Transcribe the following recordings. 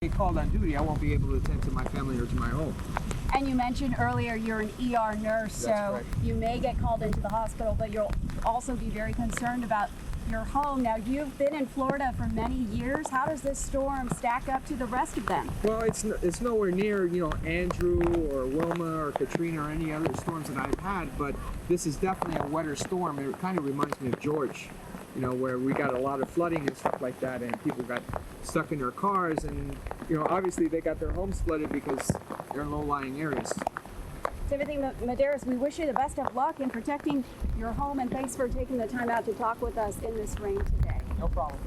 Get called on duty, I won't be able to attend to my family or to my home. And you mentioned earlier you're an ER nurse, so correct. you may get called into the hospital, but you'll also be very concerned about your home. Now, you've been in Florida for many years. How does this storm stack up to the rest of them? Well, it's nowhere near, Andrew or Wilma or Katrina or any other storms that I've had, but this is definitely a wetter storm. It kind of reminds me of George, where we got a lot of flooding and stuff like that, and people got stuck in their cars, and, obviously they got their homes flooded because they're in low-lying areas. Timothy Medeiros, we wish you the best of luck in protecting your home, and thanks for taking the time out to talk with us in this rain today. No problem.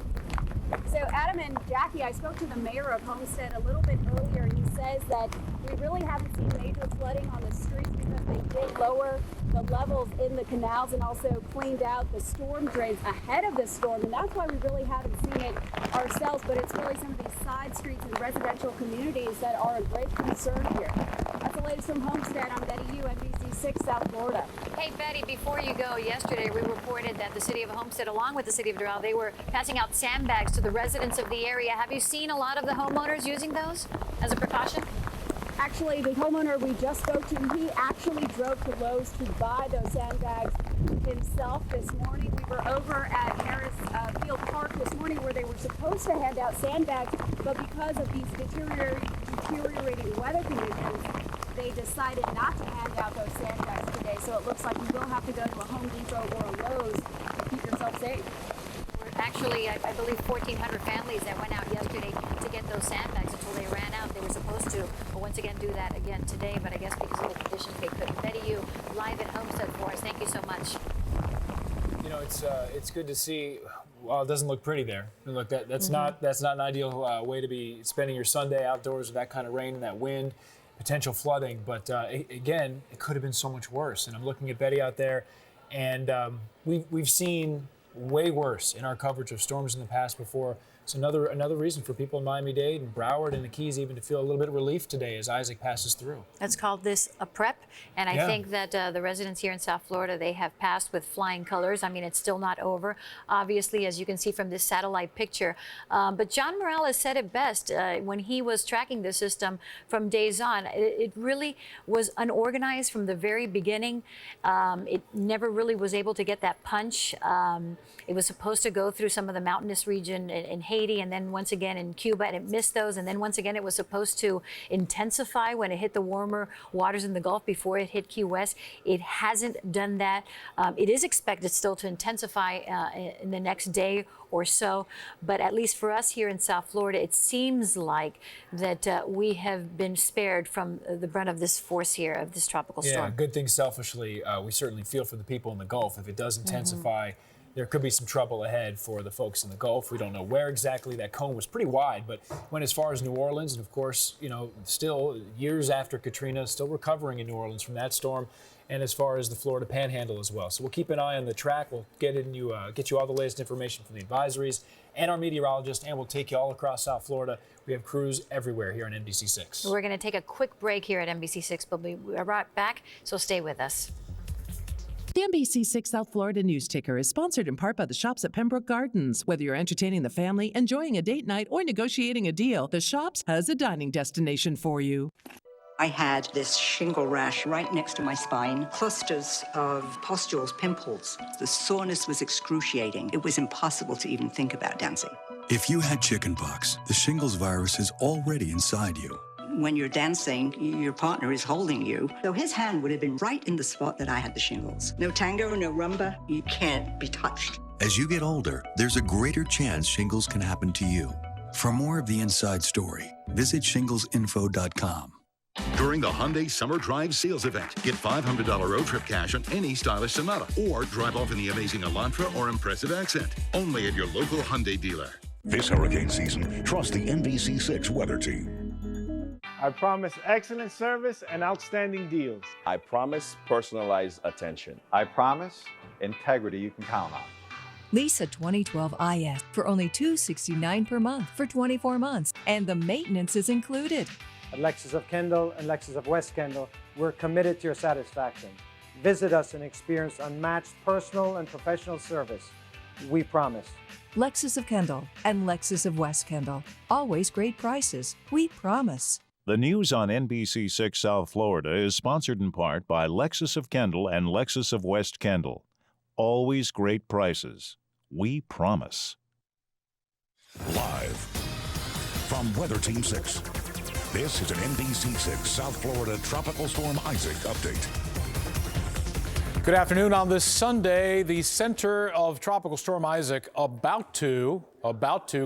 So Adam and Jackie, I spoke to the mayor of Homestead a little bit earlier, and he says that we really haven't seen major flooding on the streets because they did lower the levels in the canals and also cleaned out the storm drains ahead of the storm, and that's why we really haven't seen it ourselves, but it's really some of these side streets and residential communities that are a great concern here. That's the latest from Homestead. I'm Betty Yu, NBC 6 South Florida. Hey, Betty, before you go, yesterday we reported that the city of Homestead, along with the city of Doral, they were passing out sandbags to the residents of the area. Have you seen a lot of the homeowners using those as a precaution? Actually, the homeowner we just spoke to, he actually drove to Lowe's to buy those sandbags himself this morning. We were over at Harris Field Park this morning where they were supposed to hand out sandbags, but because of these deteriorating weather conditions, they decided not to hand out those sandbags today. So it looks like you will have to go to a Home Depot or a Lowe's to keep yourself safe. Actually, I believe 1,400 families that went out yesterday to get those sandbags until they ran out. They were supposed to, but once again, do that again today. But I guess because of the conditions, they couldn't. Betty, you live at Homestead for us. Thank you so much. It's good to see. Well, it doesn't look pretty there. Look, that's not an ideal way to be spending your Sunday outdoors with that kind of rain and that wind, potential flooding. But again, it could have been so much worse. And I'm looking at Betty out there, and we've seen way worse in our coverage of storms in the past before. It's another reason for people in Miami-Dade and Broward and the Keys even to feel a little bit of relief today as Isaac passes through. Let's call this a prep, and I think that the residents here in South Florida, they have passed with flying colors. I mean, it's still not over, obviously, as you can see from this satellite picture. But John Morales said it best when he was tracking the system from days on. It really was unorganized from the very beginning. It never really was able to get that punch. It was supposed to go through some of the mountainous region in Haiti and then once again in Cuba, and it missed those. And then once again, it was supposed to intensify when it hit the warmer waters in the Gulf before it hit Key West. It hasn't done that. It is expected still to intensify in the next day or so. But at least for us here in South Florida, it seems like that we have been spared from the brunt of this force here, of this tropical storm. Yeah, good thing selfishly. We certainly feel for the people in the Gulf. If it does intensify, there could be some trouble ahead for the folks in the Gulf. We don't know where exactly. That cone was pretty wide, but went as far as New Orleans. And of course, still years after Katrina, still recovering in New Orleans from that storm, and as far as the Florida Panhandle as well. So we'll keep an eye on the track. We'll get you all the latest information from the advisories and our meteorologist, and we'll take you all across South Florida. We have crews everywhere here on NBC 6. We're going to take a quick break here at NBC 6, but we'll be right back, so stay with us. The NBC 6 South Florida News Ticker is sponsored in part by the Shops at Pembroke Gardens. Whether you're entertaining the family, enjoying a date night, or negotiating a deal, the Shops has a dining destination for you. I had this shingle rash right next to my spine, clusters of pustules, pimples. The soreness was excruciating. It was impossible to even think about dancing. If you had chickenpox, the shingles virus is already inside you. When you're dancing, your partner is holding you. So his hand would have been right in the spot that I had the shingles. No tango, no rumba, you can't be touched. As you get older, there's a greater chance shingles can happen to you. For more of the inside story, visit shinglesinfo.com. During the Hyundai Summer Drive Sales Event, get $500 road trip cash on any stylish Sonata, or drive off in the amazing Elantra or impressive Accent. Only at your local Hyundai dealer. This hurricane season, trust the NBC 6 weather team. I promise excellent service and outstanding deals. I promise personalized attention. I promise integrity you can count on. Lease a 2012 IS for only $269 per month for 24 months, and the maintenance is included. At Lexus of Kendall and Lexus of West Kendall, we're committed to your satisfaction. Visit us and experience unmatched personal and professional service. We promise. Lexus of Kendall and Lexus of West Kendall. Always great prices. We promise. The news on NBC6 South Florida is sponsored in part by Lexus of Kendall and Lexus of West Kendall. Always great prices. We promise. Live from Weather Team 6. This is an NBC6 South Florida Tropical Storm Isaac update. Good afternoon. On this Sunday, the center of Tropical Storm Isaac about to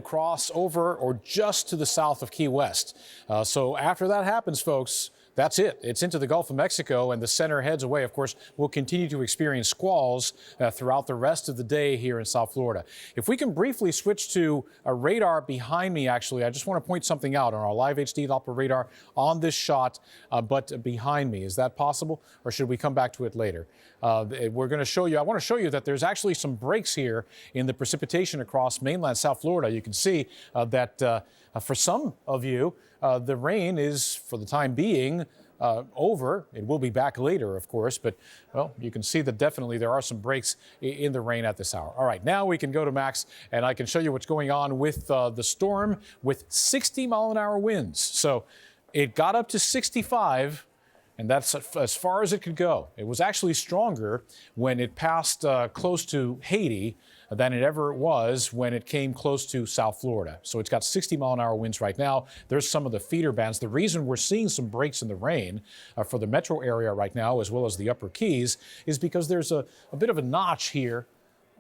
cross over or just to the south of Key West. So after that happens, folks, that's it. It's into the Gulf of Mexico, and the center heads away. Of course, we'll continue to experience squalls throughout the rest of the day here in South Florida. If we can briefly switch to a radar behind me, actually, I just want to point something out on our live HD Doppler radar on this shot, but behind me. Is that possible, or should we come back to it later? We're going to show you, I want to show you that there's actually some breaks here in the precipitation across mainland South Florida. You can see that for some of you, the rain is, for the time being, over. It will be back later, of course, but, well, you can see that definitely there are some breaks in the rain at this hour. All right, now we can go to Max, and I can show you what's going on with the storm with 60-mile-an-hour winds. So it got up to 65, and that's as far as it could go. It was actually stronger when it passed close to Haiti than it ever was when it came close to South Florida. So it's got 60-mile-an-hour winds right now. There's some of the feeder bands. The reason we're seeing some breaks in the rain for the metro area right now, as well as the upper Keys, is because there's a bit of a notch here,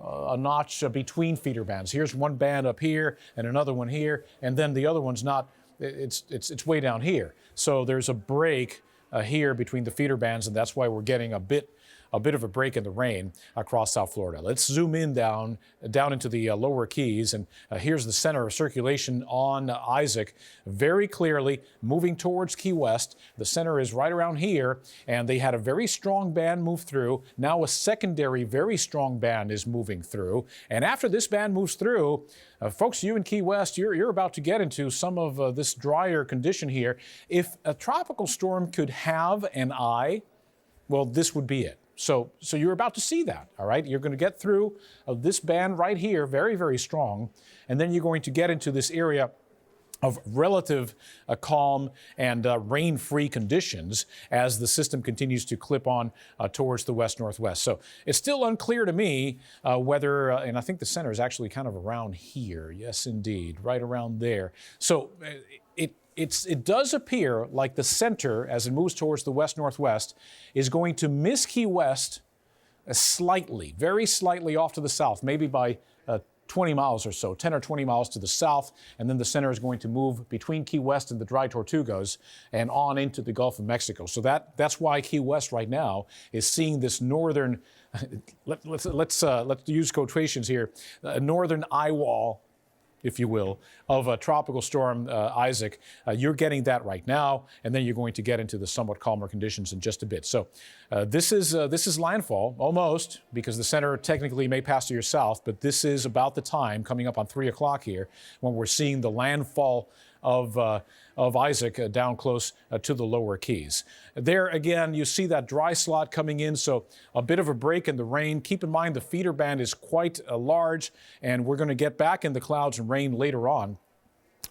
a notch between feeder bands. Here's one band up here and another one here, and then the other one's not, it's way down here. So there's a break here between the feeder bands, and that's why we're getting a bit of a break in the rain across South Florida. Let's zoom in down into the lower Keys, and here's the center of circulation on Isaac, very clearly moving towards Key West. The center is right around here, and they had a very strong band move through. Now a secondary very strong band is moving through, and after this band moves through, folks, you in Key West, you're about to get into some of this drier condition here. If a tropical storm could have an eye, well, this would be it. So you're about to see that, all right? You're going to get through this band right here, very, very strong, and then you're going to get into this area of relative calm and rain-free conditions as the system continues to clip on towards the west-northwest. So it's still unclear to me whether, and I think the center is actually kind of around here. Yes, indeed, right around there. So it does appear like the center, as it moves towards the west-northwest, is going to miss Key West slightly, very slightly off to the south, maybe by 20 miles or so, 10 or 20 miles to the south, and then the center is going to move between Key West and the dry Tortugas and on into the Gulf of Mexico. So that's why Key West right now is seeing this northern, let's use quotations here, northern eye wall, if you will, of a tropical storm Isaac. You're getting that right now, and then you're going to get into the somewhat calmer conditions in just a bit. So this is landfall, almost, because the center technically may pass to your south, but this is about the time, coming up on 3 o'clock here, when we're seeing the landfall of Isaac down close to the lower Keys. There again, you see that dry slot coming in, so a bit of a break in the rain. Keep in mind the feeder band is quite large, and we're going to get back in the clouds and rain later on.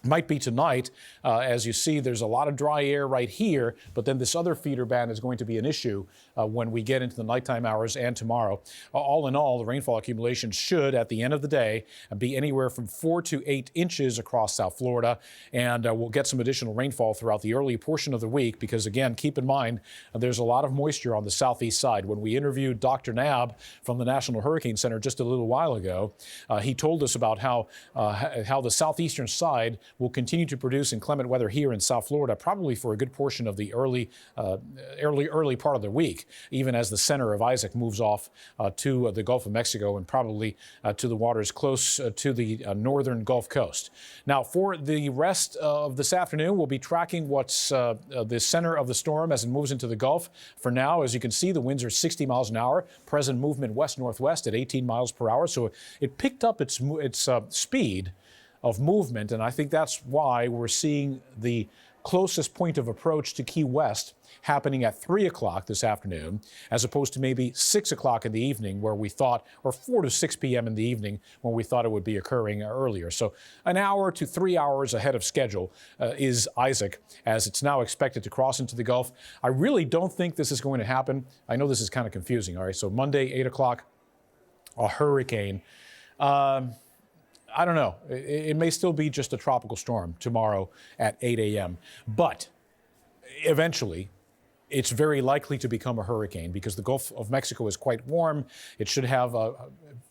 Might be tonight. As you see, there's a lot of dry air right here, but then this other feeder band is going to be an issue when we get into the nighttime hours and tomorrow. All in all, the rainfall accumulation should, at the end of the day, be anywhere from 4 to 8 inches across South Florida, and we'll get some additional rainfall throughout the early portion of the week because, again, keep in mind, there's a lot of moisture on the southeast side. When we interviewed Dr. Knabb from the National Hurricane Center just a little while ago, he told us about how the southeastern side will continue to produce inclement weather here in South Florida, probably for a good portion of the early part of the week, even as the center of Isaac moves off to the Gulf of Mexico and probably to the waters close to the northern Gulf Coast. Now, for the rest of this afternoon, we'll be tracking what's the center of the storm as it moves into the Gulf. For now, as you can see, the winds are 60 miles an hour, present movement west-northwest at 18 miles per hour. So it picked up its speed of movement, and I think that's why we're seeing the closest point of approach to Key West happening at 3 o'clock this afternoon, as opposed to maybe 6 o'clock in the evening where we thought, or 4 to 6 p.m. in the evening when we thought it would be occurring earlier. So an hour to 3 hours ahead of schedule is Isaac, as it's now expected to cross into the Gulf. I really don't think this is going to happen. I know this is kind of confusing. All right, so Monday, 8 o'clock, a hurricane. I don't know. It may still be just a tropical storm tomorrow at 8 a.m. But eventually, it's very likely to become a hurricane because the Gulf of Mexico is quite warm. It should have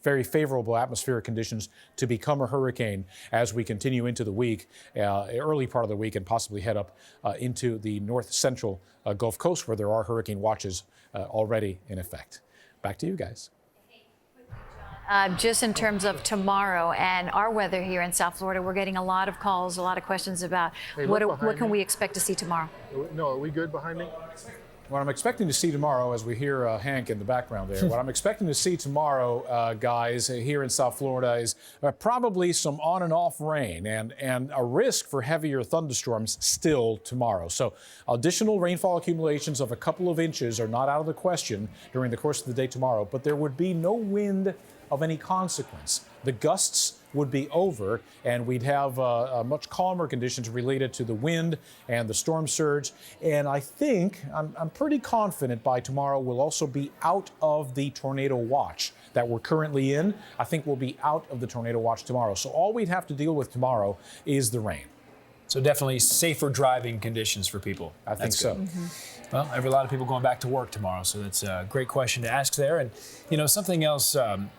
very favorable atmospheric conditions to become a hurricane as we continue into the week, early part of the week, and possibly head up into the north central Gulf Coast where there are hurricane watches already in effect. Back to you guys. Just in terms of tomorrow and our weather here in South Florida, we're getting a lot of calls, a lot of questions about what can we expect to see tomorrow? No, are we good behind me? What I'm expecting to see tomorrow, as we hear Hank in the background there, what I'm expecting to see tomorrow, guys, here in South Florida is probably some on and off rain and a risk for heavier thunderstorms still tomorrow. So additional rainfall accumulations of a couple of inches are not out of the question during the course of the day tomorrow, but there would be no wind of any consequence. The gusts would be over, and we'd have much calmer conditions related to the wind and the storm surge. And I think, I'm pretty confident by tomorrow we'll also be out of the tornado watch that we're currently in. I think we'll be out of the tornado watch tomorrow. So all we'd have to deal with tomorrow is the rain. So definitely safer driving conditions for people. I think so. Well, a lot of people going back to work tomorrow, so that's a great question to ask there. And, you know, something else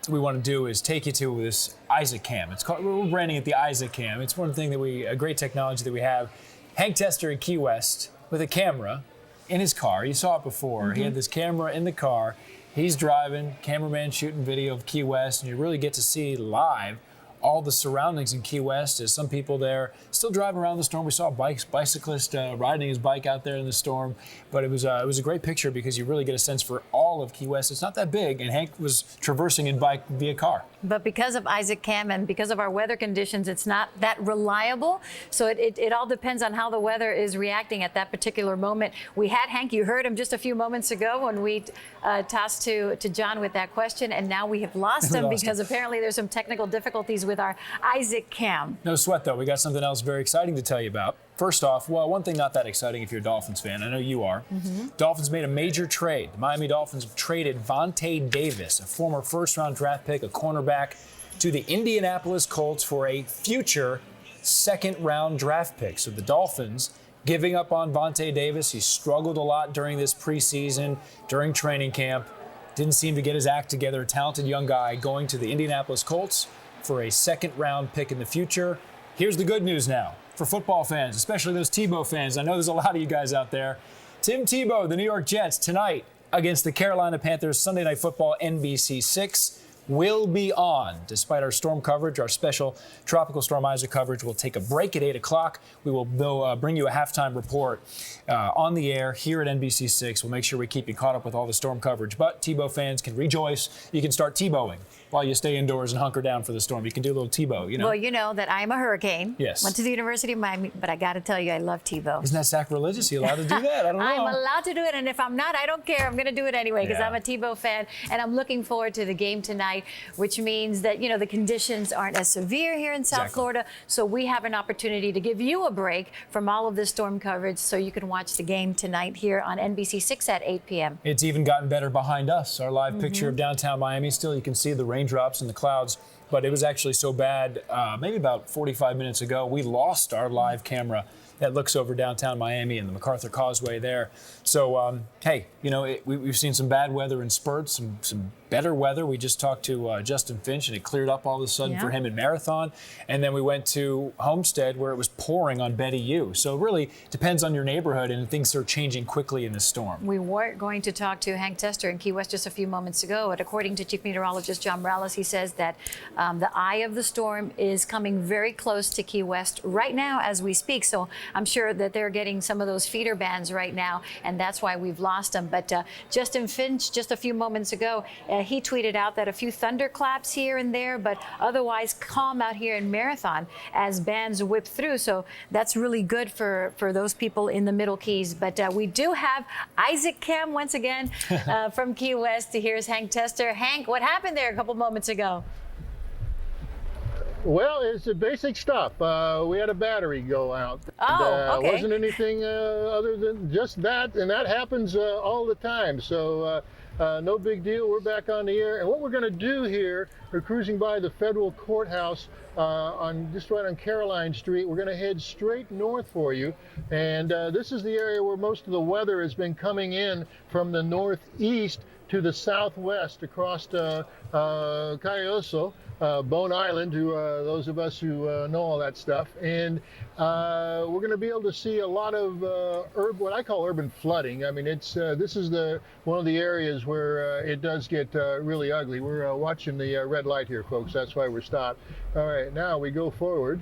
we want to do is take you to this Isaac Cam. We're branding it the Isaac Cam. It's one thing a great technology that we have. Hank Tester in Key West with a camera in his car. You saw it before. He had this camera in the car. He's driving, cameraman shooting video of Key West, and you really get to see live all the surroundings in Key West as some people there still driving around the storm. We saw a bicyclist riding his bike out there in the storm, but it was a great picture because you really get a sense for all of Key West. It's not that big, and Hank was traversing in bike via car. But because of Isaac Cam and because of our weather conditions, it's not that reliable. So it all depends on how the weather is reacting at that particular moment. We had Hank, you heard him just a few moments ago when we tossed to John with that question, and now we have lost him because apparently there's some technical difficulties with our Isaac Cam. No sweat, though. We got something else very exciting to tell you about. First off, well, one thing not that exciting if you're a Dolphins fan. I know you are. Dolphins made a major trade. The Miami Dolphins have traded Vontae Davis, a former first-round draft pick, a cornerback, to the Indianapolis Colts for a future second-round draft pick. So the Dolphins giving up on Vontae Davis. He struggled a lot during this preseason, during training camp. Didn't seem to get his act together. A talented young guy going to the Indianapolis Colts for a second-round pick in the future. Here's the good news now for football fans, especially those Tebow fans. I know there's a lot of you guys out there. Tim Tebow, the New York Jets, tonight against the Carolina Panthers, Sunday Night Football, NBC 6, will be on. Despite our storm coverage, our special Tropical Storm Isaac coverage will take a break at 8 o'clock. We will bring you a halftime report on the air here at NBC 6. We'll make sure we keep you caught up with all the storm coverage. But Tebow fans can rejoice. You can start Tebowing while you stay indoors and hunker down for the storm. You can do a little Tebow, you know. Well, you know that I'm a hurricane. Yes. Went to the University of Miami, but I got to tell you, I love Tebow. Isn't that sacrilegious? Are you allowed to do that? I don't know. I'm allowed to do it, and if I'm not, I don't care. I'm going to do it anyway because I'm a Tebow fan, and I'm looking forward to the game tonight, which means that, you know, the conditions aren't as severe here in South Florida, so we have an opportunity to give you a break from all of this storm coverage so you can watch the game tonight here on NBC 6 at 8 p.m. It's even gotten better behind us. Our live picture of downtown Miami. Still, you can see the raindrops and the clouds. But it was actually so bad, maybe about 45 minutes ago, we lost our live camera that looks over downtown Miami and the MacArthur Causeway there. So, hey, you know, we've seen some bad weather in spurts, some better weather. We just talked to Justin Finch, and it cleared up all of a sudden for him in Marathon. And then we went to Homestead, where it was pouring on Betty U. So it really depends on your neighborhood, and things are changing quickly in this storm. We were going to talk to Hank Tester in Key West just a few moments ago, but according to Chief Meteorologist John Morales, he says that the eye of the storm is coming very close to Key West right now as we speak. So I'm sure that they're getting some of those feeder bands right now, and that's why we've lost them. But Justin Finch, just a few moments ago, he tweeted out that a few thunderclaps here and there, but otherwise calm out here in Marathon as bands whip through. So that's really good for those people in the Middle Keys. But we do have Isaac Kim once again from Key West. Here's Hank Tester. Hank, what happened there a couple moments ago? Well, it's the basic stuff. We had a battery go out. Oh, okay. It wasn't anything other than just that, and that happens all the time. So no big deal. We're back on the air. And what we're going to do here, we're cruising by the federal courthouse just right on Caroline Street. We're going to head straight north for you. And this is the area where most of the weather has been coming in from the northeast to the southwest across Cayoso. Bone Island, to those of us who know all that stuff. And we're going to be able to see a lot of what I call urban flooding. I mean, this is one of the areas where it does get really ugly. We're watching the red light here, folks. That's why we're stopped. All right, now we go forward.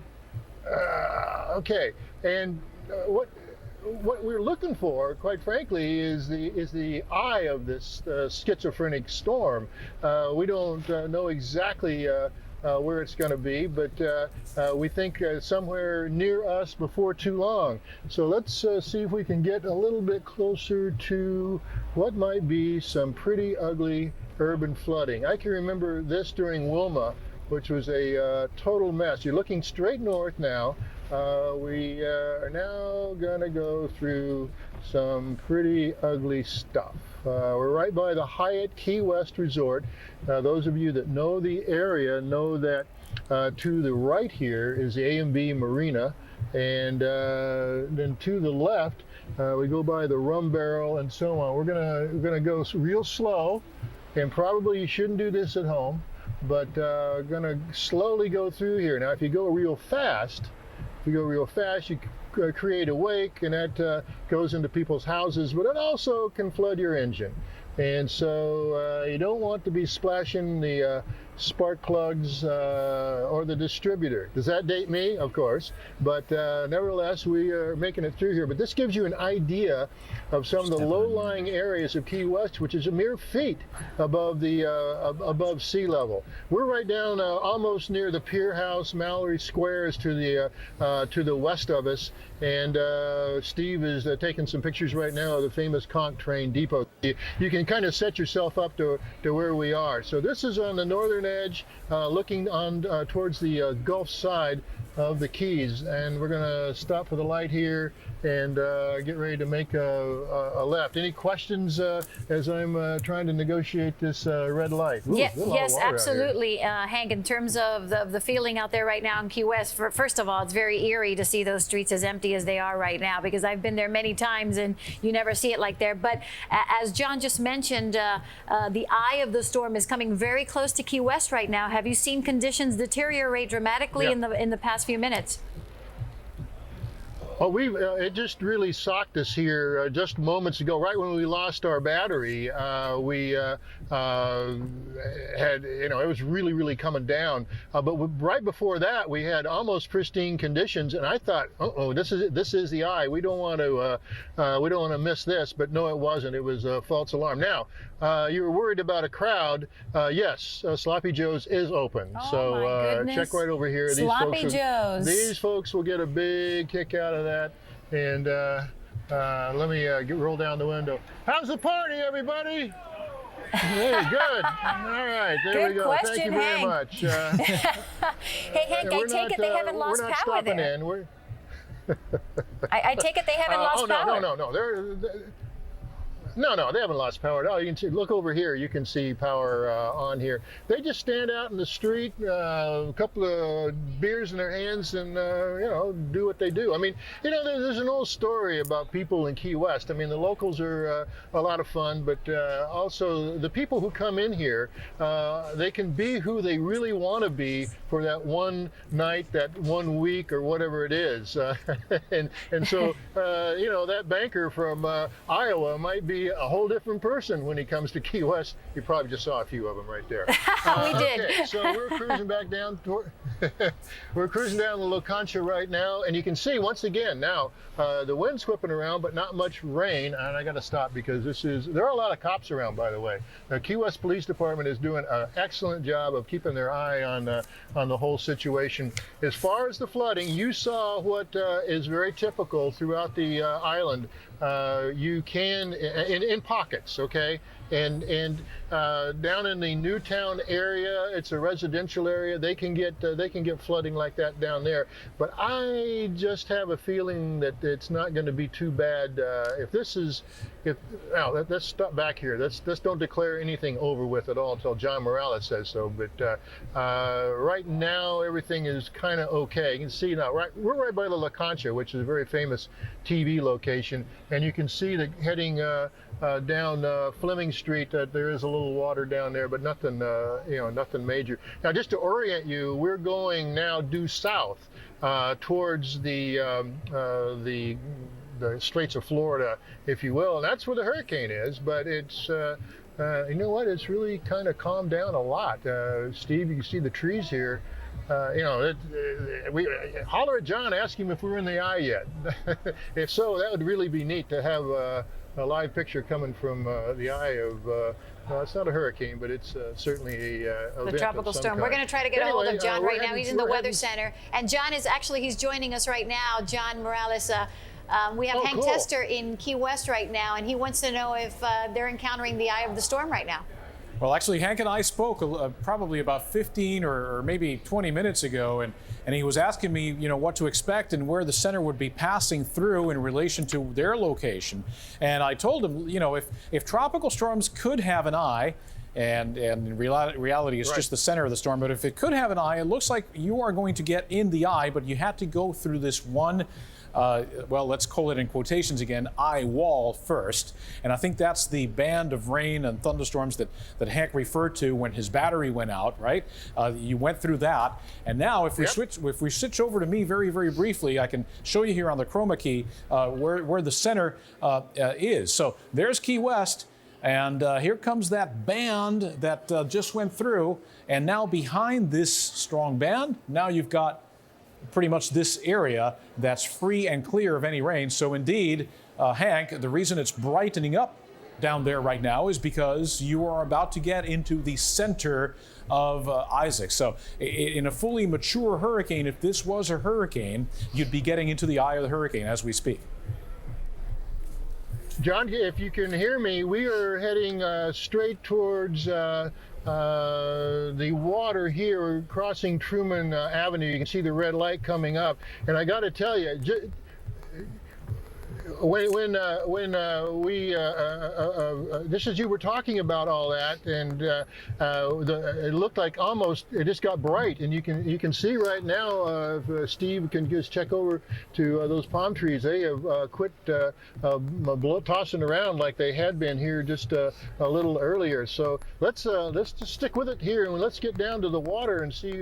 Okay, and what we're looking for, quite frankly, is the eye of this schizophrenic storm. We don't know exactly where it's going to be, but we think somewhere near us before too long. So let's see if we can get a little bit closer to what might be some pretty ugly urban flooding. I can remember this during Wilma, which was a total mess. You're looking straight north now. We are now going to go through some pretty ugly stuff. We're right by the Hyatt Key West Resort. Those of you that know the area know that to the right here is the A&B Marina, and then to the left we go by the Rum Barrel and so on. We're gonna go real slow, and probably you shouldn't do this at home, but gonna slowly go through here. Now, if you go real fast, you create a wake, and that goes into people's houses, but it also can flood your engine. And so you don't want to be splashing the spark plugs or the distributor. Does that date me? Of course. But nevertheless, we are making it through here. But this gives you an idea of some of the low-lying areas of Key West, which is a mere feet above the above sea level. We're right down almost near the Pier House. Mallory Square is to the west of us, and Steve is taking some pictures right now of the famous Conch Train Depot. You can kind of set yourself up to where we are. So this is on the northern edge, looking on towards the Gulf side of the Keys, and we're going to stop for the light here and get ready to make a left. Any questions as I'm trying to negotiate this red light? Ooh, yes, absolutely, Hank. In terms of the feeling out there right now in Key West, first of all, it's very eerie to see those streets as empty as they are right now, because I've been there many times and you never see it like there. But as John just mentioned, the eye of the storm is coming very close to Key West right now. Have you seen conditions deteriorate dramatically in the past few minutes? Well, it just really socked us here just moments ago, right when we lost our battery. We had, it was really, really coming down. But right before that, we had almost pristine conditions, and I thought, this is the eye. We don't want to miss this. But no, it wasn't. It was a false alarm. Now, you were worried about a crowd. Yes, Sloppy Joe's is open. Oh, so check right over here. Sloppy Joe's. These folks will get a big kick out of that. And let me roll down the window. How's the party, everybody? Hey, good. All right, there we go. Question, Thank you very Hank. much. Hey, Hank, I take it they haven't lost power there. I take it they haven't lost power. No, they haven't lost power at all. You can see, look over here, you can see power on here. They just stand out in the street, a couple of beers in their hands, and do what they do. I mean, there's an old story about people in Key West. I mean, the locals are a lot of fun, but also the people who come in here, they can be who they really want to be for that one night, that 1 week, or whatever it is. And so, that banker from Iowa might be be a whole different person when he comes to Key West. You probably just saw a few of them right there. We did. Okay, so we're cruising back down toward we're cruising down the La Concha right now, and you can see once again now the wind's whipping around, but not much rain. And I got to stop because there are a lot of cops around, by the way. The Key West Police Department is doing an excellent job of keeping their eye on the whole situation. As far as the flooding, you saw what is very typical throughout the island. You can in pockets, okay, and down in the Newtown area, it's a residential area. They can get flooding like that down there. But I just have a feeling that it's not going to be too bad. Let's stop back here. Let's don't declare anything over with at all until John Morales says so. But right now, everything is kind of okay. You can see now, we're right by the La Concha, which is a very famous TV location, and you can see that heading down Fleming Street, there is a little water down there, but nothing, nothing major. Now, just to orient you, we're going now due south towards the Straits of Florida, if you will, and that's where the hurricane is. But it's, you know what? It's really kind of calmed down a lot. Steve, you can see the trees here. We holler at John, ask him if we're in the eye yet. If so, that would really be neat to have a live picture coming from the eye of. It's not a hurricane, but it's certainly a tropical storm. Kind. We're going to try to get a hold of John right now. He's in the Weather Center, and John is he's joining us right now. John Morales. We have Hank Tester in Key West right now, and he wants to know if they're encountering the eye of the storm right now. Well, actually, Hank and I spoke probably about 15 or maybe 20 minutes ago, and he was asking me, what to expect and where the center would be passing through in relation to their location. And I told him, if tropical storms could have an eye, and in reality, it's just the center of the storm, but if it could have an eye, it looks like you are going to get in the eye, but you had to go through this one let's call it in quotations again, eye wall first. And I think that's the band of rain and thunderstorms that Hank referred to when his battery went out, right? You went through that. And now if we switch over to me very, very briefly, I can show you here on the chroma key where the center is. So there's Key West. And here comes that band that just went through. And now behind this strong band, now you've got pretty much this area that's free and clear of any rain. So indeed, Hank, the reason it's brightening up down there right now is because you are about to get into the center of Isaac. So in a fully mature hurricane, if this was a hurricane, you'd be getting into the eye of the hurricane as we speak. John, if you can hear me, we are heading straight towards the water here, crossing Truman Avenue. You can see the red light coming up. And I got to tell you, when just as you were talking about all that, and it looked like almost it just got bright, and you can see right now. If Steve can just check over to those palm trees, they have quit tossing around like they had been here just a little earlier. So let's just stick with it here, and let's get down to the water and see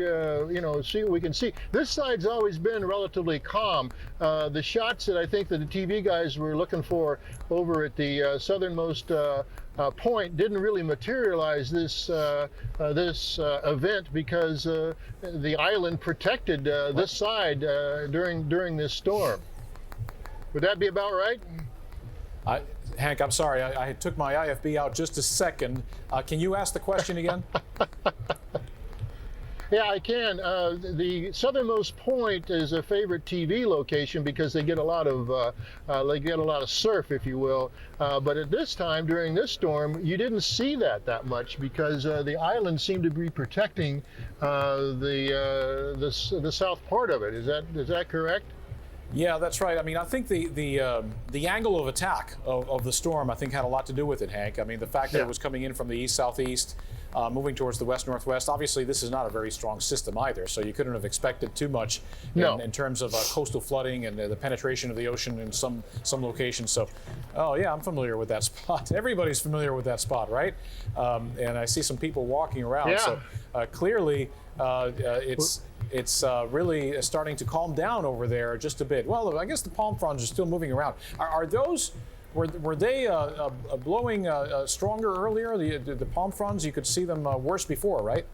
see what we can see. This side's always been relatively calm. The shots that I think that the TV guys were looking for over at the southernmost point didn't really materialize this event because the island protected this side during this storm. Would that be about right? Hank, I'm sorry, I took my IFB out just a second. Can you ask the question again? Yeah, I can. The southernmost point is a favorite TV location because they get a lot of surf, if you will. But at this time, during this storm, you didn't see that much because the island seemed to be protecting the south part of it. Is that correct? Yeah, that's right. I mean, I think the angle of attack of the storm, I think, had a lot to do with it, Hank. I mean, the fact that it was coming in from the east-southeast, moving towards the west-northwest. Obviously, this is not a very strong system either, so you couldn't have expected too much in terms of coastal flooding and the penetration of the ocean in some locations. So, yeah, I'm familiar with that spot. Everybody's familiar with that spot, right? And I see some people walking around. Yeah. So clearly, it's really starting to calm down over there just a bit. Well, I guess the palm fronds are still moving around. Are those Were they blowing stronger earlier? The palm fronds, you could see them worse before, right?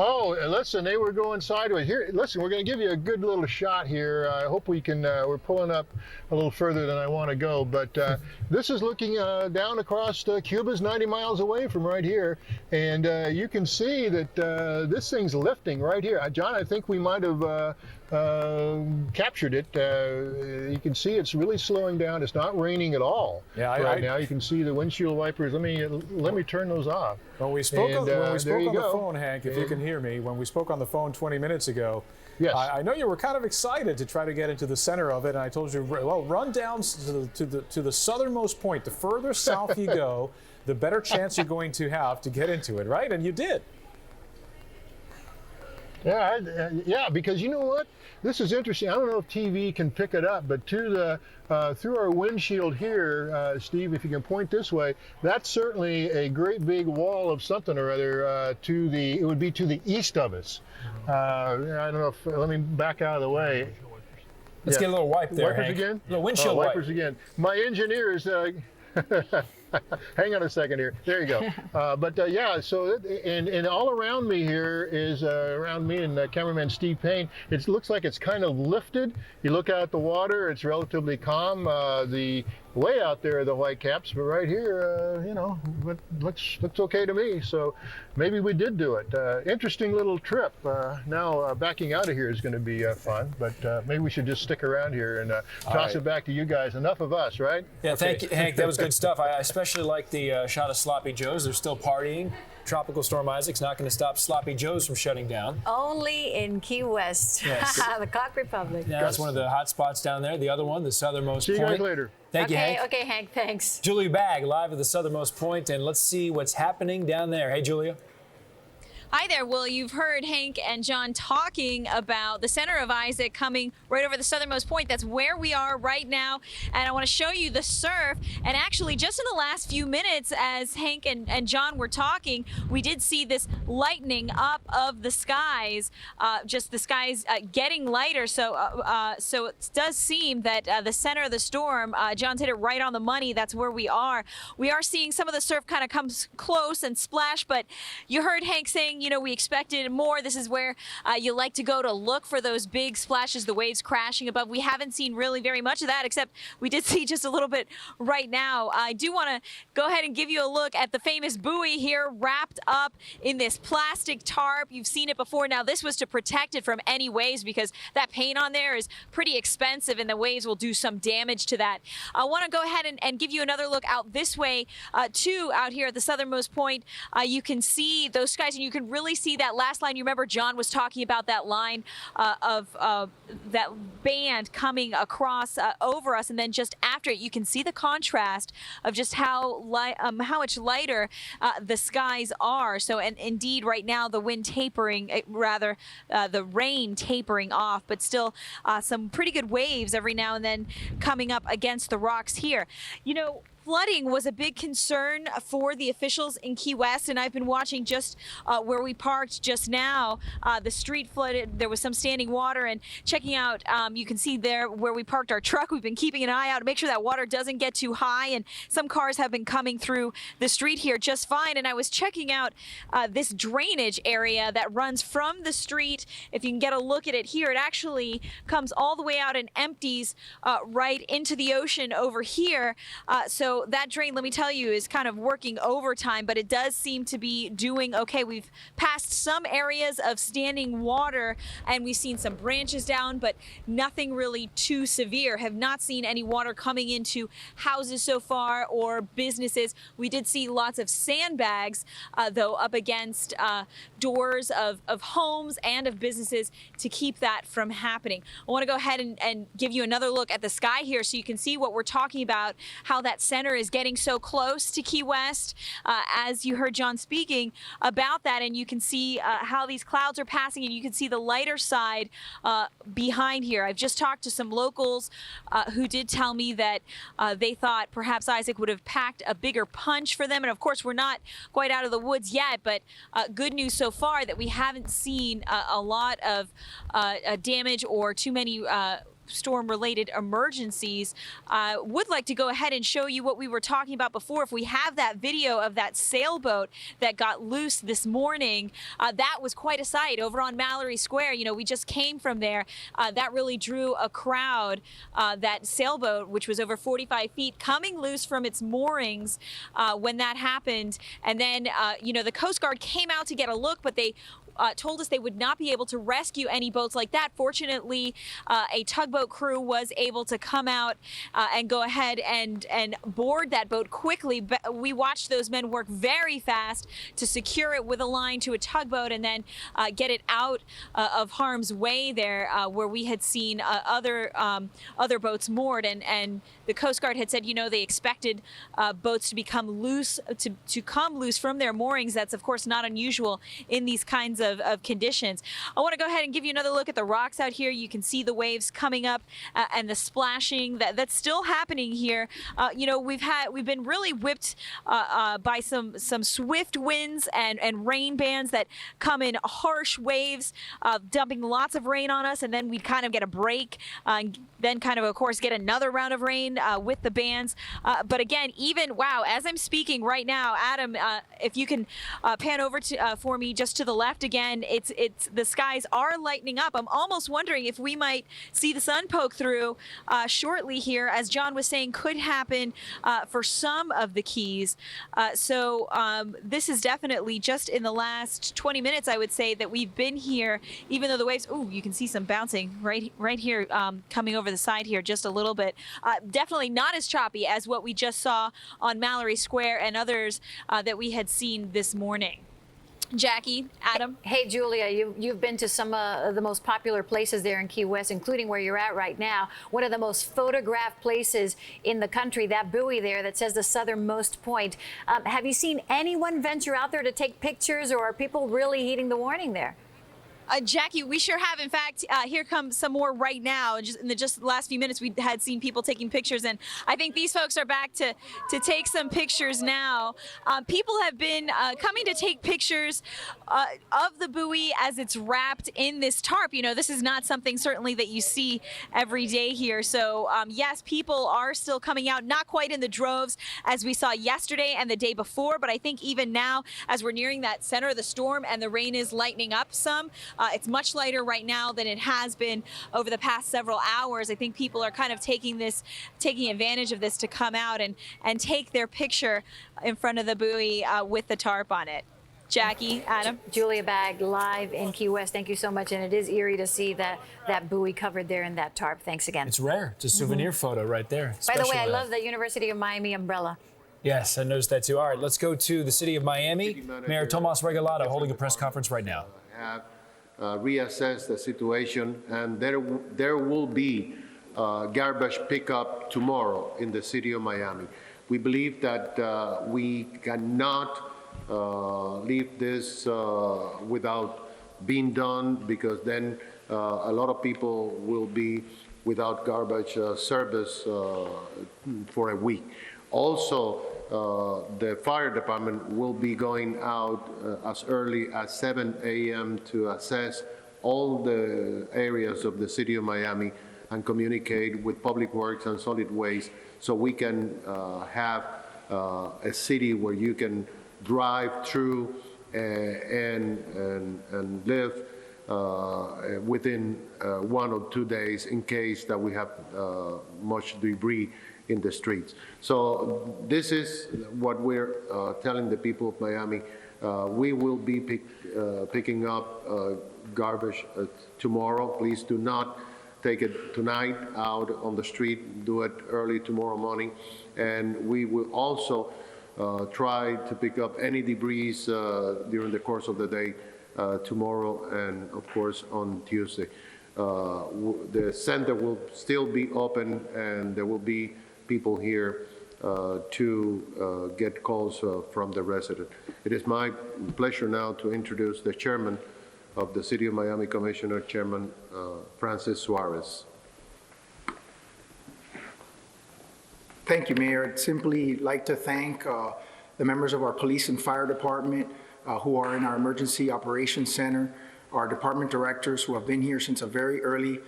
Oh, listen, they were going sideways. Here, listen, we're going to give you a good little shot here. I hope we can, we're pulling up a little further than I want to go, but this is looking down across Cuba's 90 miles away from right here, and you can see that this thing's lifting right here. John, I think we might have captured it. You can see it's really slowing down. It's not raining at all right now. You can see the windshield wipers. Let me turn those off. When we spoke on the phone, Hank, if you can hear me, when we spoke on the phone 20 minutes ago, yes. I know you were kind of excited to try to get into the center of it, and I told you, well, run down to the southernmost point. The further south you go, the better chance you're going to have to get into it, right? And you did. Yeah, because you know what? This is interesting. I don't know if TV can pick it up, but through our windshield here, Steve, if you can point this way, that's certainly a great big wall of something or other it would be to the east of us. I don't know if, let me back out of the way. Let's get a little wipe there, Wipers Hank. again? A little windshield wipe. Wipers again. My engineer is... hang on a second here. There you go. Yeah, so and all around me here is around me and cameraman Steve Payne. It looks like it's kind of lifted. You look out at the water; it's relatively calm. The way out there are the whitecaps, but right here, you know, looks okay to me. So maybe we did do it. Interesting little trip. Now backing out of here is going to be fun, but maybe we should just stick around here and toss it back to you guys. Enough of us, right? Yeah, thank you, Hank. That was good stuff. I especially like the shot of Sloppy Joe's. They're still partying. Tropical Storm Isaac's not going to stop Sloppy Joe's from shutting down. Only in Key West, yes. the Cock Republic. Yeah, that's one of the hot spots down there. The other one, the southernmost point. See you guys later. Thank you, Hank. Okay, Hank, thanks. Julia Bagg, live at the southernmost point, and let's see what's happening down there. Hey, Julia. Hi there. Well, you've heard Hank and John talking about the center of Isaac coming right over the southernmost point. That's where we are right now. And I want to show you the surf. And actually, just in the last few minutes, as Hank and John were talking, we did see this lightening up of the skies, just the skies getting lighter. So it does seem that the center of the storm, John's hit it right on the money. That's where we are. We are seeing some of the surf kind of come close and splash, but you heard Hank saying, you know, we expected more. This is where you like to go to look for those big splashes, the waves crashing above. We haven't seen really very much of that, except we did see just a little bit right now. I do want to go ahead and give you a look at the famous buoy here, wrapped up in this plastic tarp. You've seen it before. Now, this was to protect it from any waves because that paint on there is pretty expensive and the waves will do some damage to that. I want to go ahead and give you another look out this way, too, out here at the southernmost point. You can see those skies, and you can really see that last line. You remember John was talking about that line of that band coming across over us, and then just after it, you can see the contrast of just how much lighter the skies are. So, and indeed, right now the wind tapering, the rain tapering off, but still some pretty good waves every now and then coming up against the rocks here. You know, flooding was a big concern for the officials in Key West, and I've been watching just where we parked just now. The street flooded. There was some standing water, and checking out, you can see there where we parked our truck. We've been keeping an eye out to make sure that water doesn't get too high, and some cars have been coming through the street here just fine. And I was checking out this drainage area that runs from the street. If you can get a look at it here, it actually comes all the way out and empties right into the ocean over here. So that drain, let me tell you, is kind of working overtime, but it does seem to be doing okay. We've passed some areas of standing water, and we've seen some branches down, but nothing really too severe. Have not seen any water coming into houses so far or businesses. We did see lots of sandbags, though, up against doors of homes and of businesses to keep that from happening. I want to go ahead and give you another look at the sky here so you can see what we're talking about, how that center is getting so close to Key West, as you heard John speaking about that, and you can see how these clouds are passing, and you can see the lighter side behind here. I've just talked to some locals who did tell me that they thought perhaps Isaac would have packed a bigger punch for them, and of course we're not quite out of the woods yet, but good news so far that we haven't seen a lot of damage or too many storm-related emergencies. Would like to go ahead and show you what we were talking about before. If we have that video of that sailboat that got loose this morning, that was quite a sight over on Mallory Square. You know, we just came from there. That really drew a crowd. That sailboat, which was over 45 feet, coming loose from its moorings when that happened. And then, you know, the Coast Guard came out to get a look, but they told us they would not be able to rescue any boats like that. Fortunately, a tugboat crew was able to come out and go ahead and board that boat quickly. But we watched those men work very fast to secure it with a line to a tugboat and then get it out of harm's way there, where we had seen other boats moored. And the Coast Guard had said, you know, they expected boats to become loose, to come loose from their moorings. That's, of course, not unusual in these kinds of conditions. I want to go ahead and give you another look at the rocks out here. You can see the waves coming up and the splashing that's still happening here. You know, we've been really whipped by some swift winds and rain bands that come in harsh waves, dumping lots of rain on us, and then we kind of get a break, and then kind of course, get another round of rain with the bands. But again, even, wow, as I'm speaking right now, Adam, if you can pan over for me just to the left again, it's the skies are lightening up. I'm almost wondering if we might see the sun poke through shortly here, as John was saying, could happen for some of the Keys. So this is definitely just in the last 20 minutes, I would say, that we've been here, even though the waves, oh, you can see some bouncing right here coming over the side here just a little bit. Definitely not as choppy as what we just saw on Mallory Square and others that we had seen this morning. Jackie, Adam. Hey, Julia, you've been to some of the most popular places there in Key West, including where you're at right now. One of the most photographed places in the country, that buoy there that says the southernmost point. Have you seen anyone venture out there to take pictures, or are people really heeding the warning there? Jackie, we sure have. In fact, here comes some more right now. Just in the last few minutes, we had seen people taking pictures, and I think these folks are back to take some pictures now. People have been coming to take pictures of the buoy as it's wrapped in this tarp. You know, this is not something certainly that you see every day here. So yes, people are still coming out, not quite in the droves as we saw yesterday and the day before, but I think even now, as we're nearing that center of the storm and the rain is lightening up some, it's much lighter right now than it has been over the past several hours. I think people are kind of taking advantage of this to come out and take their picture in front of the buoy with the tarp on it. Jackie, Adam. Julia Bagg, live in Key West. Thank you so much. And it is eerie to see that buoy covered there in that tarp. Thanks again. It's rare. It's a souvenir photo right there. By the way, I love the University of Miami umbrella. Yes, I noticed that too. All right, let's go to the city of Miami. Mayor Tomas Regalado holding a press conference right now. Reassess the situation, and there will be garbage pickup tomorrow in the city of Miami. We believe that we cannot leave this without being done, because then a lot of people will be without garbage service for a week. Also, the fire department will be going out as early as 7 a.m. to assess all the areas of the city of Miami and communicate with Public Works and Solid Waste, so we can have a city where you can drive through and live within 1 or 2 days in case that we have much debris in the streets. So this is what we're telling the people of Miami. We will be picking up garbage tomorrow. Please do not take it tonight out on the street. Do it early tomorrow morning. And we will also try to pick up any debris during the course of the day tomorrow and, of course, on Tuesday. The center will still be open, and there will be people here to get calls from the resident. It is my pleasure now to introduce the chairman of the City of Miami Commissioner, Chairman Francis Suarez. Thank you, Mayor. I'd simply like to thank the members of our police and fire department who are in our emergency operations center, our department directors who have been here since a very early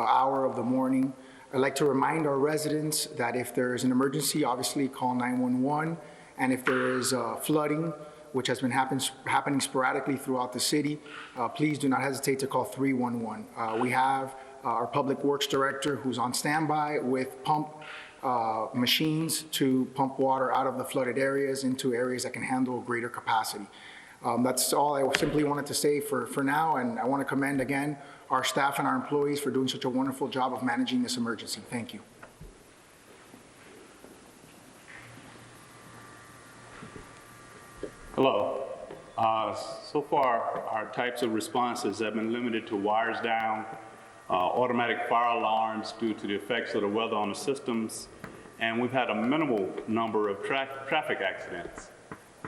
hour of the morning. I'd like to remind our residents that if there is an emergency, obviously call 911. And if there is flooding, which has been happening sporadically throughout the city, please do not hesitate to call 311. We have our Public Works Director who's on standby with pump machines to pump water out of the flooded areas into areas that can handle greater capacity. That's all I simply wanted to say for now, and I want to commend again our staff and our employees for doing such a wonderful job of managing this emergency. Thank you. Hello. So far, our types of responses have been limited to wires down, automatic fire alarms due to the effects of the weather on the systems, and we've had a minimal number of traffic accidents.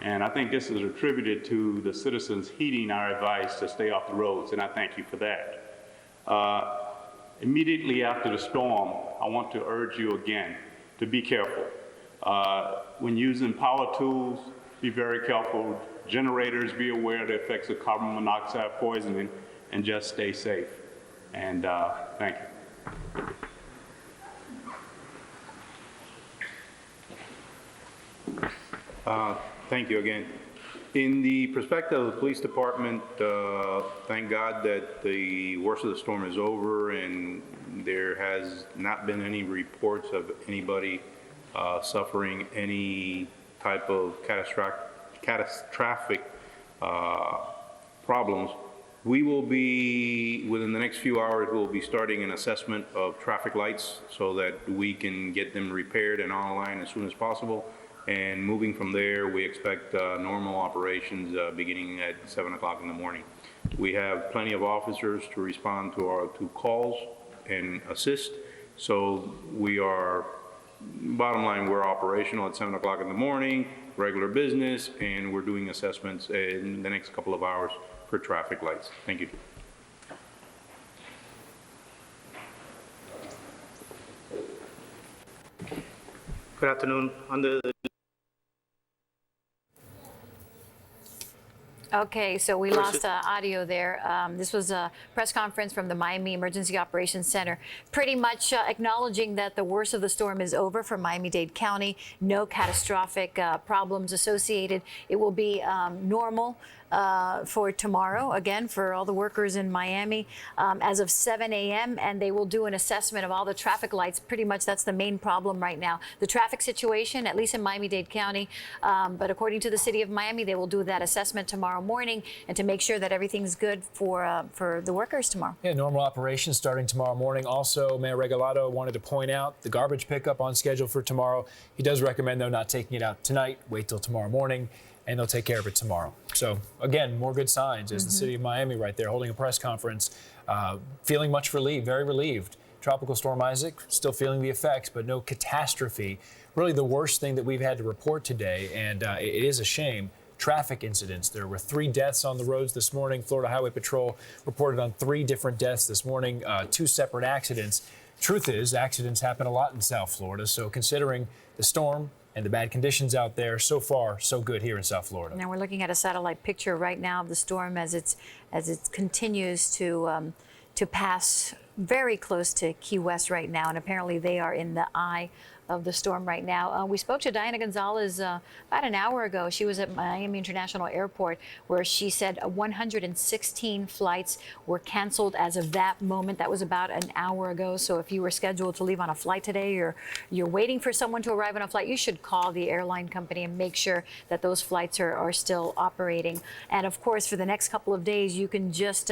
And I think this is attributed to the citizens heeding our advice to stay off the roads, and I thank you for that. Immediately after the storm, I want to urge you again to be careful. When using power tools, be very careful. Generators, be aware of the effects of carbon monoxide poisoning, and just stay safe. And thank you. Thank you again. In the perspective of the police department, thank God that the worst of the storm is over, and there has not been any reports of anybody suffering any type of catastrophic problems. We will be, within the next few hours, we'll be starting an assessment of traffic lights so that we can get them repaired and online as soon as possible. And moving from there, we expect normal operations beginning at 7 o'clock in the morning. We have plenty of officers to respond to our calls and assist. So we are, bottom line, we're operational at 7 o'clock in the morning, regular business, and we're doing assessments in the next couple of hours for traffic lights. Thank you. Good afternoon. Okay, so we lost audio there. This was a press conference from the Miami Emergency Operations Center, pretty much acknowledging that the worst of the storm is over for Miami-Dade County. No catastrophic problems associated. It will be normal for tomorrow, again, for all the workers in Miami as of 7 a.m. And they will do an assessment of all the traffic lights. Pretty much that's the main problem right now. The traffic situation, at least in Miami-Dade County. But according to the city of Miami, they will do that assessment tomorrow morning and to make sure that everything's good for the workers tomorrow. Yeah, normal operations starting tomorrow morning. Also, Mayor Regalado wanted to point out the garbage pickup on schedule for tomorrow. He does recommend, though, not taking it out tonight. Wait till tomorrow morning, and they'll take care of it tomorrow. So, again, more good signs as the city of Miami right there holding a press conference, feeling much relieved, very relieved. Tropical Storm Isaac still feeling the effects, but no catastrophe. Really the worst thing that we've had to report today, and it is a shame. Traffic incidents. There were 3 deaths on the roads this morning. Florida Highway Patrol reported on 3 different deaths this morning, 2 separate accidents. Truth is, accidents happen a lot in South Florida, so considering the storm and the bad conditions out there, so far, so good here in South Florida. Now we're looking at a satellite picture right now of the storm as it continues to pass very close to Key West right now, and apparently they are in the eye of the storm right now. We spoke to Diana Gonzalez about an hour ago. She was at Miami International Airport, where she said 116 flights were canceled as of that moment. That was about an hour ago. So if you were scheduled to leave on a flight today, or you're waiting for someone to arrive on a flight, you should call the airline company and make sure that those flights are still operating. And of course, for the next couple of days, you can just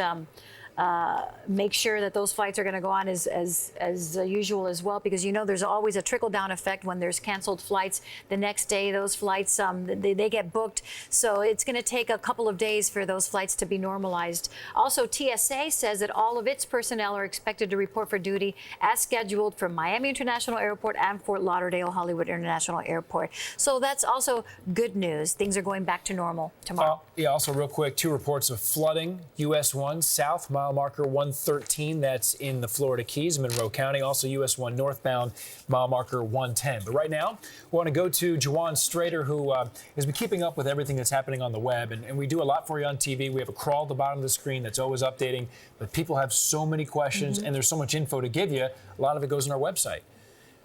make sure that those flights are going to go on as usual as well, because you know there's always a trickle-down effect when there's canceled flights. The next day, those flights they get booked, so it's going to take a couple of days for those flights to be normalized. Also, TSA says that all of its personnel are expected to report for duty as scheduled from Miami International Airport and Fort Lauderdale Hollywood International Airport. So that's also good news. Things are going back to normal tomorrow. Yeah. Also, real quick, 2 reports of flooding. US 1 South Mile mile marker 113. That's in the Florida Keys, Monroe County. Also US 1 northbound, mile marker 110. But right now, we want to go to Juwan Strader, who has been keeping up with everything that's happening on the web. And we do a lot for you on TV. We have a crawl at the bottom of the screen that's always updating. But people have so many questions, and there's so much info to give you. A lot of it goes on our website.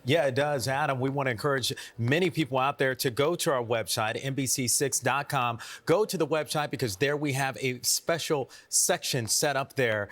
Yeah, it does, Adam. We want to encourage many people out there to go to our website, NBC6.com. Go to the website because there we have a special section set up there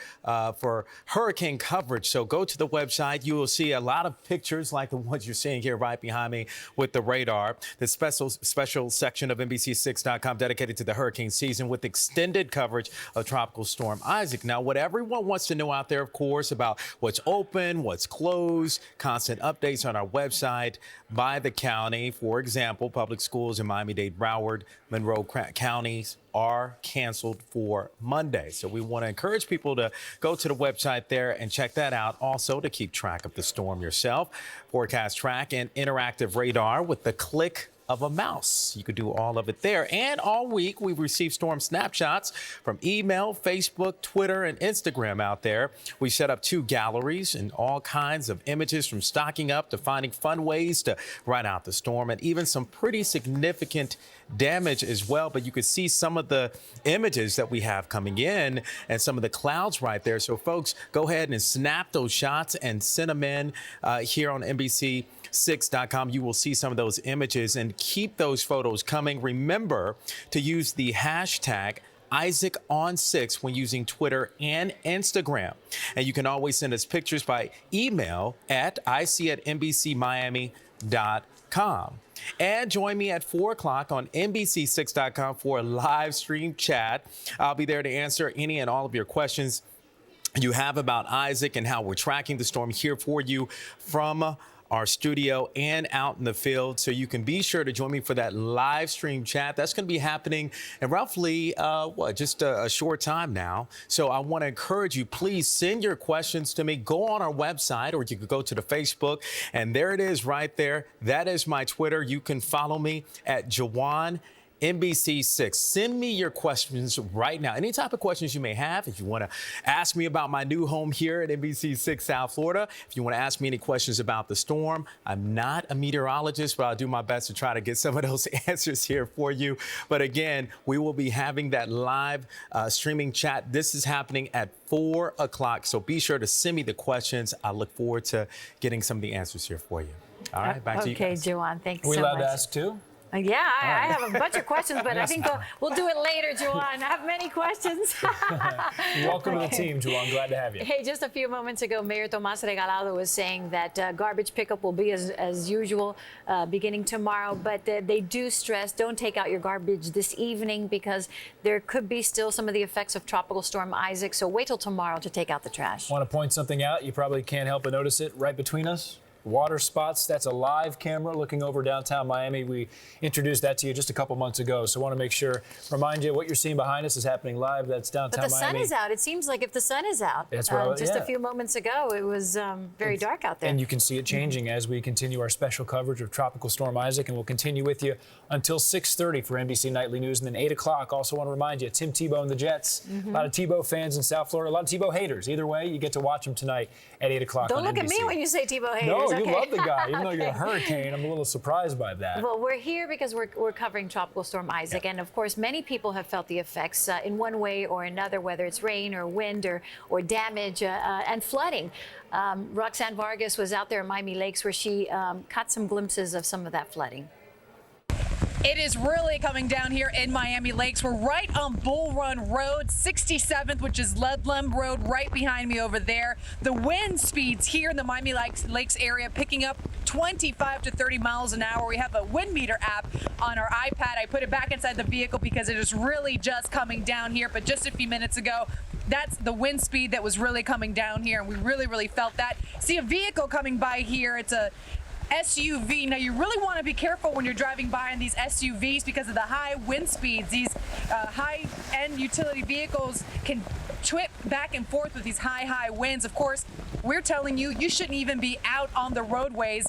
for hurricane coverage. So go to the website. You will see a lot of pictures like the ones you're seeing here right behind me with the radar. The special section of NBC6.com dedicated to the hurricane season with extended coverage of Tropical Storm Isaac. Now, what everyone wants to know out there, of course, about what's open, what's closed, constant updates on our website by the county. For example, public schools in Miami-Dade, Broward, Monroe counties are canceled for Monday. So we want to encourage people to go to the website there and check that out. Also, to keep track of the storm yourself, forecast track and interactive radar with the click of a mouse. You could do all of it there. And all week, we've received storm snapshots from email, Facebook, Twitter, and Instagram out there. We set up 2 galleries and all kinds of images from stocking up to finding fun ways to ride out the storm, and even some pretty significant damage as well. But you could see some of the images that we have coming in and some of the clouds right there. So folks, go ahead and snap those shots and send them in here on NBC6.com. You will see some of those images and keep those photos coming. Remember to use the hashtag IsaacOn6 when using Twitter and Instagram. And you can always send us pictures by email at ic@NBCmiami.com. And join me at 4 o'clock on NBC6.com for a live stream chat. I'll be there to answer any and all of your questions you have about Isaac and how we're tracking the storm here for you from our studio and out in the field. So you can be sure to join me for that live stream chat. That's going to be happening in roughly, just a short time now. So I want to encourage you, please send your questions to me. Go on our website, or you could go to the Facebook, and there it is right there. That is my Twitter. You can follow me at Juwan NBC6. Send me your questions right now. Any type of questions you may have. If you want to ask me about my new home here at NBC6 South Florida, if you want to ask me any questions about the storm, I'm not a meteorologist, but I'll do my best to try to get some of those answers here for you. But again, we will be having that live streaming chat. This is happening at 4 o'clock. So be sure to send me the questions. I look forward to getting some of the answers here for you. All right, back to you guys. Okay, Juwan, thanks so much. Are we allowed to ask too? Yeah, I have a bunch of questions, but I think we'll do it later, Juwan. I have many questions. Welcome to the team, Juwan. Glad to have you. Hey, just a few moments ago, Mayor Tomas Regalado was saying that garbage pickup will be as usual beginning tomorrow, but they do stress don't take out your garbage this evening because there could be still some of the effects of Tropical Storm Isaac, so wait till tomorrow to take out the trash. Want to point something out? You probably can't help but notice it right between us. Water spots, that's a live camera looking over downtown Miami. We introduced that to you just a couple months ago, so I want to make sure, remind you what you're seeing behind us is happening live. That's downtown Miami. But the sun is out. It seems like if the sun is out. That's right. Just a few moments ago, it was very dark out there. And you can see it changing as we continue our special coverage of Tropical Storm Isaac, and we'll continue with you until 6:30 for NBC Nightly News, and then 8 o'clock. Also want to remind you, Tim Tebow and the Jets. A lot of Tebow fans in South Florida, a lot of Tebow haters. Either way, you get to watch him tonight at 8 o'clock on NBC. Don't look at me when you say Tebow haters. No, you okay. love the guy. Even though you're a hurricane, I'm a little surprised by that. Well, we're here because we're covering Tropical Storm Isaac. And of course, many people have felt the effects in one way or another, whether it's rain or wind or damage and flooding. Roxanne Vargas was out there in Miami Lakes where she caught some glimpses of some of that flooding. It is really coming down here in Miami Lakes. We're right on Bull Run Road, 67th, which is Ludlam Road, right behind me over there. The wind speeds here in the Miami Lakes area picking up 25 to 30 miles an hour. We have a wind meter app on our iPad. I put it back inside the vehicle because it is really just coming down here. But just a few minutes ago, that's the wind speed that was really coming down here, and we really felt that. See a vehicle coming by here. It's a SUV. Now, you really want to be careful when you're driving by in these SUVs because of the high wind speeds. These high-end utility vehicles can trip back and forth with these high winds. Of course, we're telling you, you shouldn't even be out on the roadways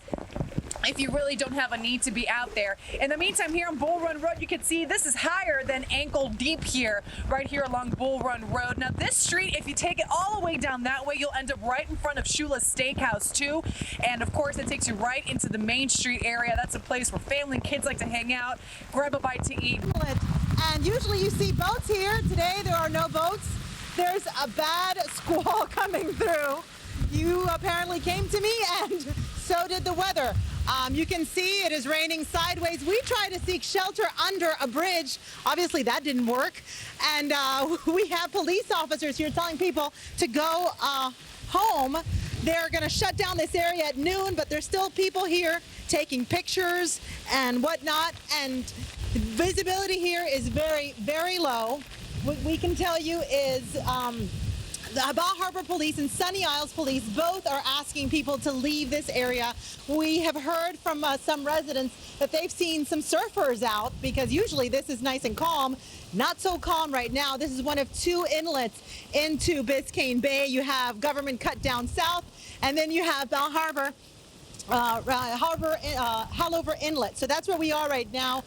if you really don't have a need to be out there. In the meantime, here on Bull Run Road, you can see this is higher than ankle deep here, right here along Bull Run Road. Now this street, if you take it all the way down that way, you'll end up right in front of Shula's Steakhouse too. And of course, it takes you right into the Main Street area. That's a place where family and kids like to hang out, grab a bite to eat. And usually you see boats here. Today there are no boats. There's a bad squall coming through. You apparently came to me, and so did the weather. You can see it is raining sideways. We tried to seek shelter under a bridge. Obviously that didn't work. And we have police officers here telling people to go home. They're going to shut down this area at noon, but there's still people here taking pictures and whatnot. And visibility here is very, very low. What we can tell you is the Bal Harbour Police and Sunny Isles Police both are asking people to leave this area. We have heard from some residents that they've seen some surfers out, because usually this is nice and calm. Not so calm right now. This is one of two inlets into Biscayne Bay. You have Government Cut down south, and then you have Bal Harbour Haulover Inlet. So that's where we are right now.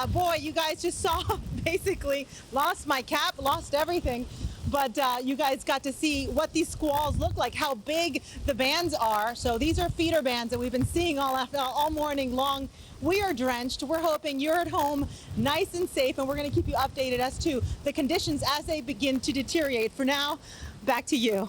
Boy, you guys just saw basically lost my cap, lost everything. But you guys got to see what these squalls look like, how big the bands are. So these are feeder bands that we've been seeing all morning long. We are drenched. We're hoping you're at home nice and safe, and we're going to keep you updated as to the conditions as they begin to deteriorate. For now, back to you.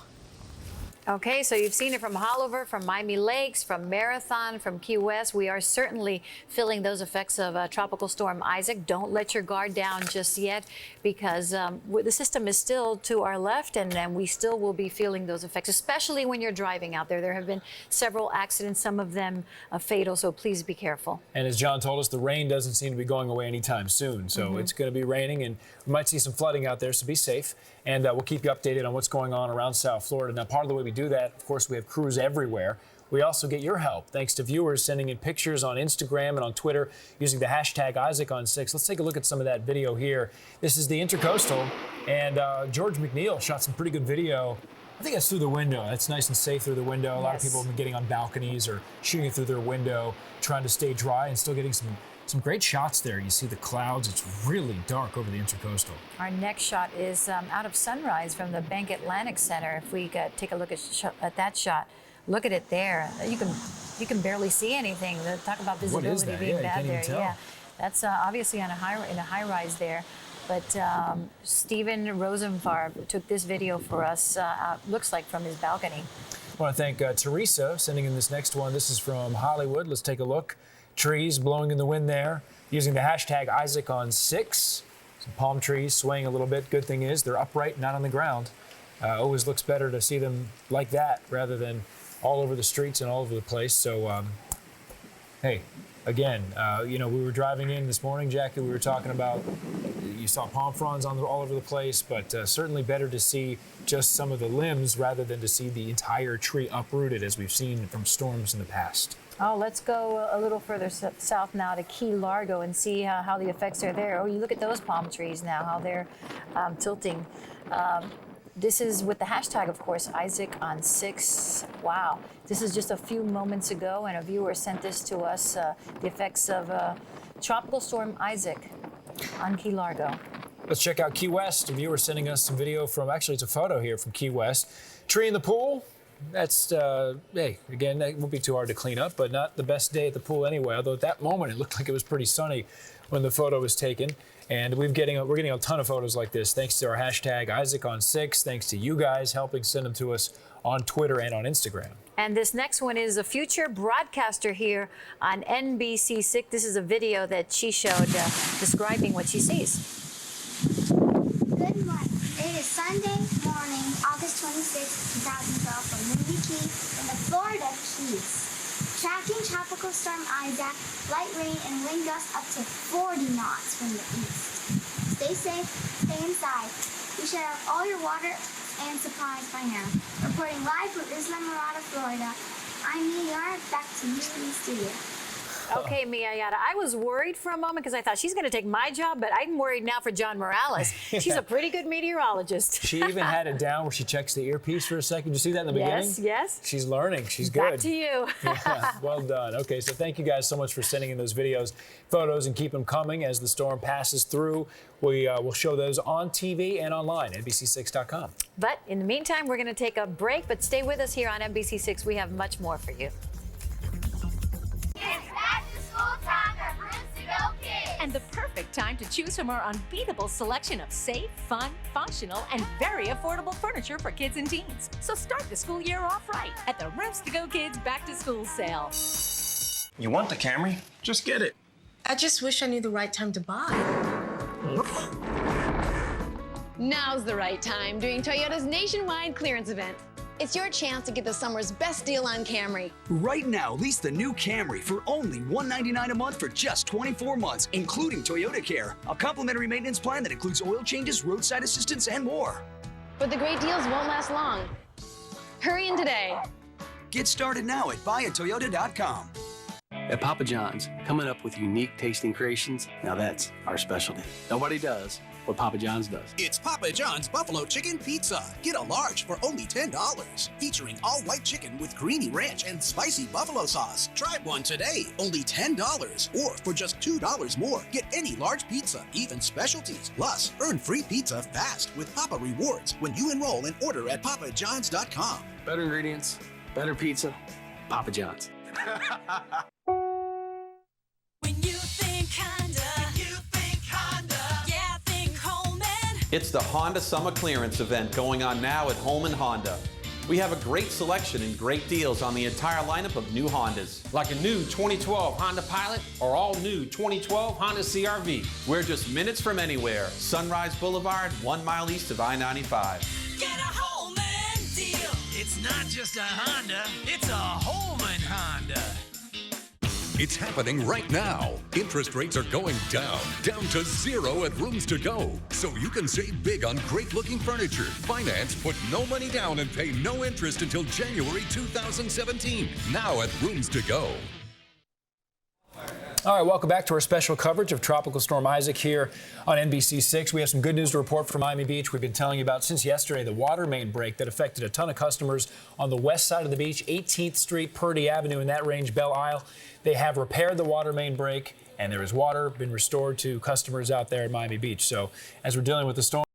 Okay, so you've seen it from Haulover, from Miami Lakes, from Marathon, from Key West. We are certainly feeling those effects of Tropical Storm Isaac. Don't let your guard down just yet, because the system is still to our left, and we still will be feeling those effects, especially when you're driving out there. There have been several accidents, some of them fatal, so please be careful. And as John told us, the rain doesn't seem to be going away anytime soon. So it's going to be raining, and we might see some flooding out there, so be safe. And we'll keep you updated on what's going on around South Florida. Now, part of the way we do that, of course, we have crews everywhere. We also get your help, thanks to viewers sending in pictures on Instagram and on Twitter using the hashtag IsaacOn6. Let's take a look at some of that video here. This is the Intercoastal, and George McNeil shot some pretty good video. I think that's through the window. It's nice and safe through the window. A lot of people have been getting on balconies or shooting through their window, trying to stay dry and still getting some great shots there. You see the clouds. It's really dark over the Intercoastal. Our next shot is out of Sunrise from the Bank Atlantic Center. If we take a look at that shot, look at it there. You can barely see anything. Talk about visibility being bad there. Yeah, that's obviously on in a high rise there. But Stephen Rosenfarb took this video for us. Looks like from his balcony. I want to thank Teresa sending in this next one. This is from Hollywood. Let's take a look. Trees blowing in the wind there, using the hashtag IsaacOn6. Some palm trees swaying a little bit. Good thing is they're upright, not on the ground. Always looks better to see them like that rather than all over the streets and all over the place. So, hey, again, we were driving in this morning, Jackie. We were talking about, you saw palm fronds all over the place, but certainly better to see just some of the limbs rather than to see the entire tree uprooted, as we've seen from storms in the past. Oh, let's go a little further south now to Key Largo and see how the effects are there. Oh, you look at those palm trees now, how they're tilting. This is with the hashtag, of course, IsaacOn6. Wow. This is just a few moments ago, and a viewer sent this to us, the effects of Tropical Storm Isaac on Key Largo. Let's check out Key West. A viewer sending us some video from, actually it's a photo here from Key West. Tree in the pool. That's, hey, again, that won't be too hard to clean up, but not the best day at the pool anyway. Although at that moment, it looked like it was pretty sunny when the photo was taken. And we're getting a ton of photos like this, thanks to our hashtag IsaacOn6, thanks to you guys helping send them to us on Twitter and on Instagram. And this next one is a future broadcaster here on NBC6. This is a video that she showed describing what she sees. Good morning. It is Sunday morning, August 26, 2012, from Windy Key in the Florida Keys. Tracking Tropical Storm Isaac, light rain and wind gusts up to 40 knots from the east. Stay safe, stay inside. You should have all your water and supplies by now. Reporting live from Isla Mirada, Florida, I'm New York. Back to you in the studio. Okay, Mia Yata. I was worried for a moment because I thought she's going to take my job, but I'm worried now for John Morales. She's a pretty good meteorologist. She even had it down where she checks the earpiece for a second. Did you see that in the beginning? Yes, yes. She's learning. She's good. Back to you. Yeah, well done. Okay, so thank you guys so much for sending in those videos, photos, and keep them coming as the storm passes through. We will show those on TV and online, NBC6.com. But in the meantime, we're going to take a break, but stay with us here on NBC6. We have much more for you. It's back to school time at Rooms to Go Kids. And the perfect time to choose from our unbeatable selection of safe, fun, functional, and very affordable furniture for kids and teens. So start the school year off right at the Rooms to Go Kids Back to School sale. You want the Camry? Just get it. I just wish I knew the right time to buy. Now's the right time, doing Toyota's nationwide clearance event. It's your chance to get the summer's best deal on Camry. Right now, lease the new Camry for only $199 a month for just 24 months, including Toyota Care, a complimentary maintenance plan that includes oil changes, roadside assistance, and more. But the great deals won't last long. Hurry in today. Get started now at buyatoyota.com. At Papa John's, coming up with unique tasting creations, now that's our specialty. Nobody does what Papa John's does. It's Papa John's Buffalo Chicken Pizza. Get a large for only $10. Featuring all white chicken with creamy ranch and spicy buffalo sauce. Try one today, only $10. Or for just $2 more, get any large pizza, even specialties. Plus, earn free pizza fast with Papa Rewards when you enroll and order at papajohns.com. Better ingredients, better pizza, Papa John's. It's the Honda Summer Clearance event going on now at Holman Honda. We have a great selection and great deals on the entire lineup of new Hondas. Like a new 2012 Honda Pilot or all new 2012 Honda CR-V. We're just minutes from anywhere. Sunrise Boulevard, 1 mile east of I-95. Get a Holman deal. It's not just a Honda, it's a Holman Honda. It's happening right now. Interest rates are going down to zero at Rooms to Go. So you can save big on great-looking furniture. Finance, put no money down and pay no interest until January 2017. Now at Rooms to Go. All right, welcome back to our special coverage of Tropical Storm Isaac here on NBC6. We have some good news to report from Miami Beach. We've been telling you about since yesterday the water main break that affected a ton of customers on the west side of the beach, 18th Street, Purdy Avenue, in that range, Belle Isle. They have repaired the water main break, and there is water been restored to customers out there at Miami Beach. So as we're dealing with the storm,